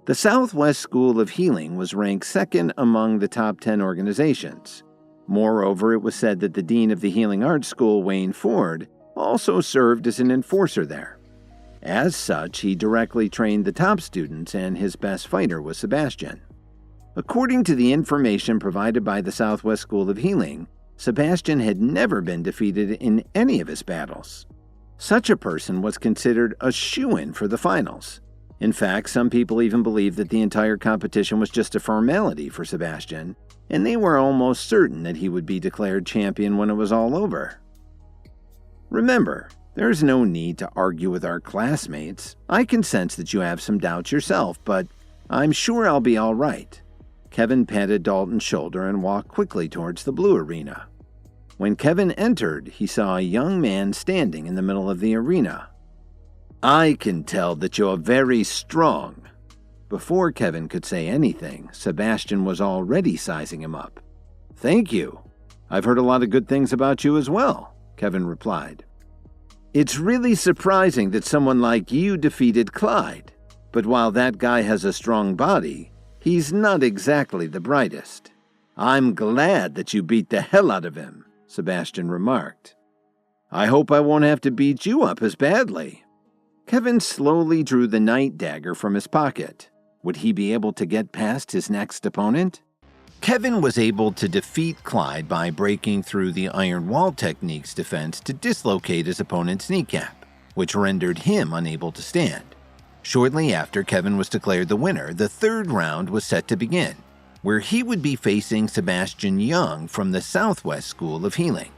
The Southwest School of Healing was ranked second among the top 10 organizations. Moreover, it was said that the dean of the Healing Arts School, Wayne Ford, also served as an enforcer there. As such, he directly trained the top students, and his best fighter was Sebastian. According to the information provided by the Southwest School of Healing, Sebastian had never been defeated in any of his battles. Such a person was considered a shoo-in for the finals. In fact, some people even believed that the entire competition was just a formality for Sebastian, and they were almost certain that he would be declared champion when it was all over. Remember, there's no need to argue with our classmates. I can sense that you have some doubts yourself, but I'm sure I'll be all right. Kevin patted Dalton's shoulder and walked quickly towards the blue arena. When Kevin entered, he saw a young man standing in the middle of the arena. "I can tell that you're very strong." Before Kevin could say anything, Sebastian was already sizing him up. "Thank you. I've heard a lot of good things about you as well," Kevin replied. "It's really surprising that someone like you defeated Clyde, but while that guy has a strong body, he's not exactly the brightest. I'm glad that you beat the hell out of him," Sebastian remarked. "I hope I won't have to beat you up as badly." Kevin slowly drew the night dagger from his pocket. Would he be able to get past his next opponent? Kevin was able to defeat Clyde by breaking through the iron wall technique's defense to dislocate his opponent's kneecap, which rendered him unable to stand. Shortly after Kevin was declared the winner, the third round was set to begin, where he would be facing Sebastian Young from the Southwest School of Healing.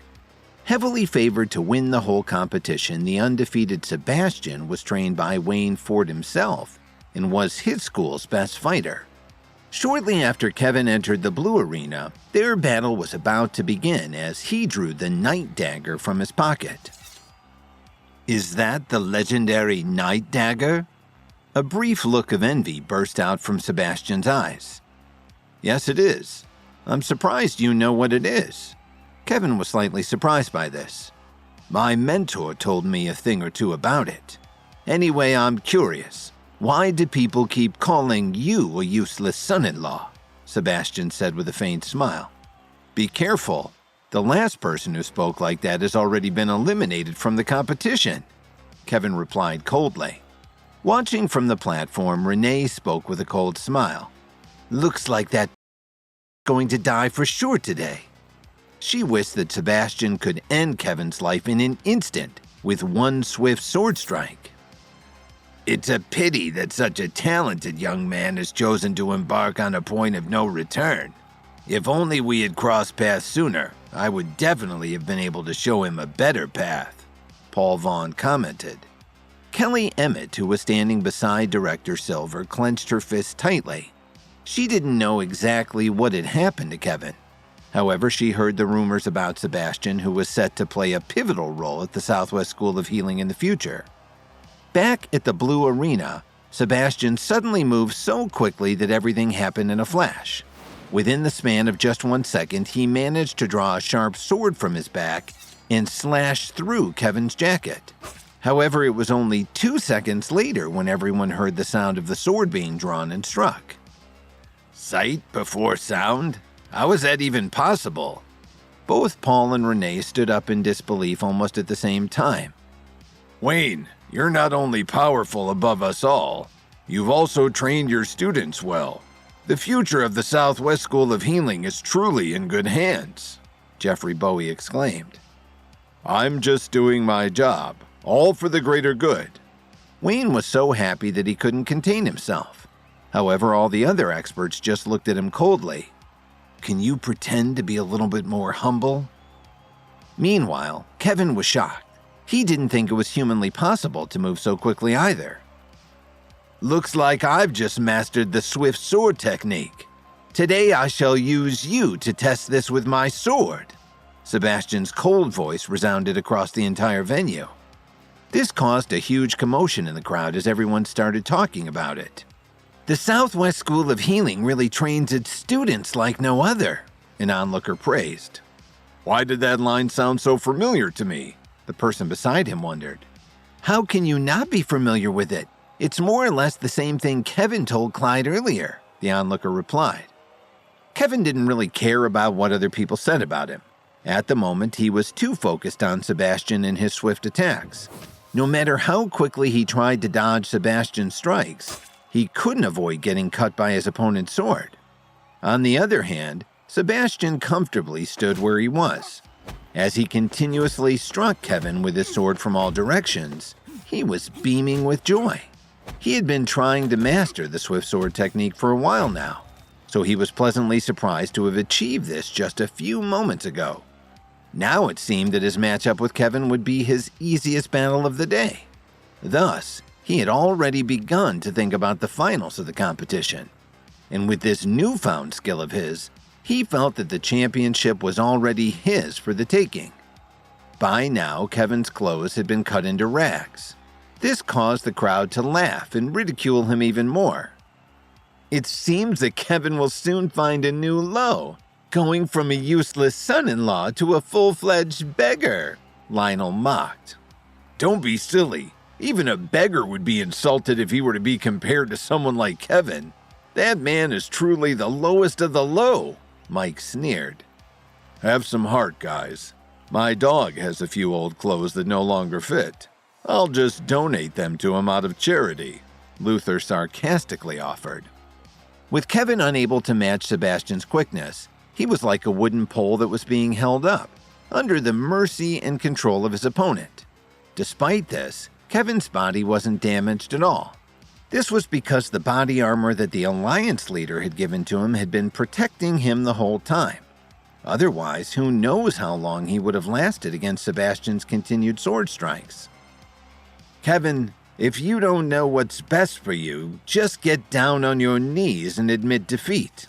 Heavily favored to win the whole competition, the undefeated Sebastian was trained by Wayne Ford himself and was his school's best fighter. Shortly after Kevin entered the blue arena, their battle was about to begin as he drew the night dagger from his pocket. "Is that the legendary night dagger?" A brief look of envy burst out from Sebastian's eyes. "Yes, it is. I'm surprised you know what it is." Kevin was slightly surprised by this. "My mentor told me a thing or two about it. Anyway, I'm curious. Why do people keep calling you a useless son-in-law?" Sebastian said with a faint smile. "Be careful. The last person who spoke like that has already been eliminated from the competition," Kevin replied coldly. Watching from the platform, Renee spoke with a cold smile. "Looks like that going to die for sure today." She wished that Sebastian could end Kevin's life in an instant with one swift sword strike. "It's a pity that such a talented young man has chosen to embark on a point of no return. If only we had crossed paths sooner, I would definitely have been able to show him a better path," Paul Vaughn commented. Kelly Emmett, who was standing beside Director Silver, clenched her fist tightly. She didn't know exactly what had happened to Kevin. However, she heard the rumors about Sebastian, who was set to play a pivotal role at the Southwest School of Healing in the future. Back at the blue arena, Sebastian suddenly moved so quickly that everything happened in a flash. Within the span of just 1 second, he managed to draw a sharp sword from his back and slash through Kevin's jacket. However, it was only 2 seconds later when everyone heard the sound of the sword being drawn and struck. Sight before sound? How is that even possible? Both Paul and Renee stood up in disbelief almost at the same time. Wayne, you're not only powerful above us all, you've also trained your students well. The future of the Southwest School of Healing is truly in good hands, Jeffrey Bowie exclaimed. I'm just doing my job, all for the greater good. Wayne was so happy that he couldn't contain himself. However, all the other experts just looked at him coldly. Can you pretend to be a little bit more humble? Meanwhile, Kevin was shocked. He didn't think it was humanly possible to move so quickly either. Looks like I've just mastered the swift sword technique. Today I shall use you to test this with my sword. Sebastian's cold voice resounded across the entire venue. This caused a huge commotion in the crowd as everyone started talking about it. The Southwest School of Healing really trains its students like no other, an onlooker praised. Why did that line sound so familiar to me? The person beside him wondered. How can you not be familiar with it? "It's more or less the same thing Kevin told Clyde earlier," the onlooker replied. Kevin didn't really care about what other people said about him. At the moment, he was too focused on Sebastian and his swift attacks. No matter how quickly he tried to dodge Sebastian's strikes, he couldn't avoid getting cut by his opponent's sword. On the other hand, Sebastian comfortably stood where he was. As he continuously struck Kevin with his sword from all directions, he was beaming with joy. He had been trying to master the swift sword technique for a while now, so he was pleasantly surprised to have achieved this just a few moments ago. Now it seemed that his matchup with Kevin would be his easiest battle of the day. Thus, he had already begun to think about the finals of the competition. And with this newfound skill of his, he felt that the championship was already his for the taking. By now, Kevin's clothes had been cut into rags. This caused the crowd to laugh and ridicule him even more. "It seems that Kevin will soon find a new low, going from a useless son-in-law to a full-fledged beggar," Lionel mocked. "Don't be silly. Even a beggar would be insulted if he were to be compared to someone like Kevin. That man is truly the lowest of the low," Mike sneered. "Have some heart, guys. My dog has a few old clothes that no longer fit. I'll just donate them to him out of charity," Luther sarcastically offered. With Kevin unable to match Sebastian's quickness, he was like a wooden pole that was being held up, under the mercy and control of his opponent. Despite this, Kevin's body wasn't damaged at all. This was because the body armor that the Alliance leader had given to him had been protecting him the whole time. Otherwise, who knows how long he would have lasted against Sebastian's continued sword strikes. "Kevin, if you don't know what's best for you, just get down on your knees and admit defeat.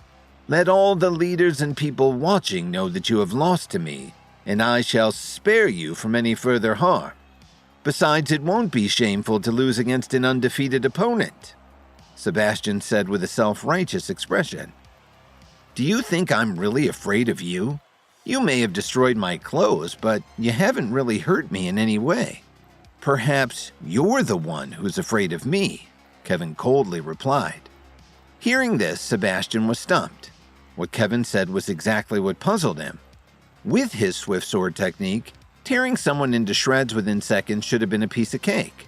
Let all the leaders and people watching know that you have lost to me, and I shall spare you from any further harm. Besides, it won't be shameful to lose against an undefeated opponent," Sebastian said with a self-righteous expression. "Do you think I'm really afraid of you? You may have destroyed my clothes, but you haven't really hurt me in any way. Perhaps you're the one who's afraid of me," Kevin coldly replied. Hearing this, Sebastian was stumped. What Kevin said was exactly what puzzled him. With his swift sword technique, tearing someone into shreds within seconds should have been a piece of cake.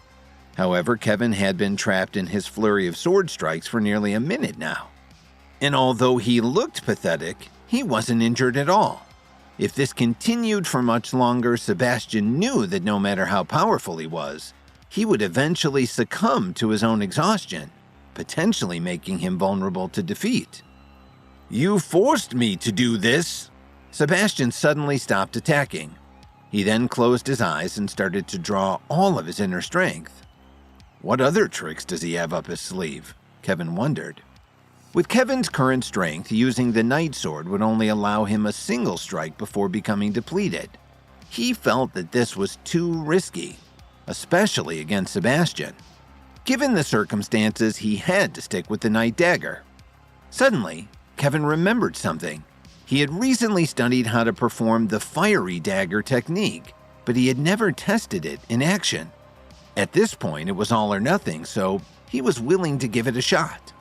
However, Kevin had been trapped in his flurry of sword strikes for nearly a minute now. And although he looked pathetic, he wasn't injured at all. If this continued for much longer, Sebastian knew that no matter how powerful he was, he would eventually succumb to his own exhaustion, potentially making him vulnerable to defeat. "You forced me to do this!" Sebastian suddenly stopped attacking. He then closed his eyes and started to draw all of his inner strength. What other tricks does he have up his sleeve? Kevin wondered. With Kevin's current strength, using the Knight Sword would only allow him a single strike before becoming depleted. He felt that this was too risky, especially against Sebastian. Given the circumstances, he had to stick with the Knight Dagger. Suddenly, Kevin remembered something. He had recently studied how to perform the Fiery Dagger Technique, but he had never tested it in action. At this point, it was all or nothing, so he was willing to give it a shot.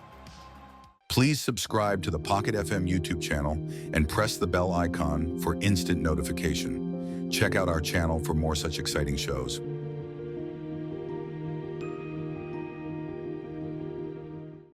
Please subscribe to the Pocket FM YouTube channel and press the bell icon for instant notification. Check out our channel for more such exciting shows.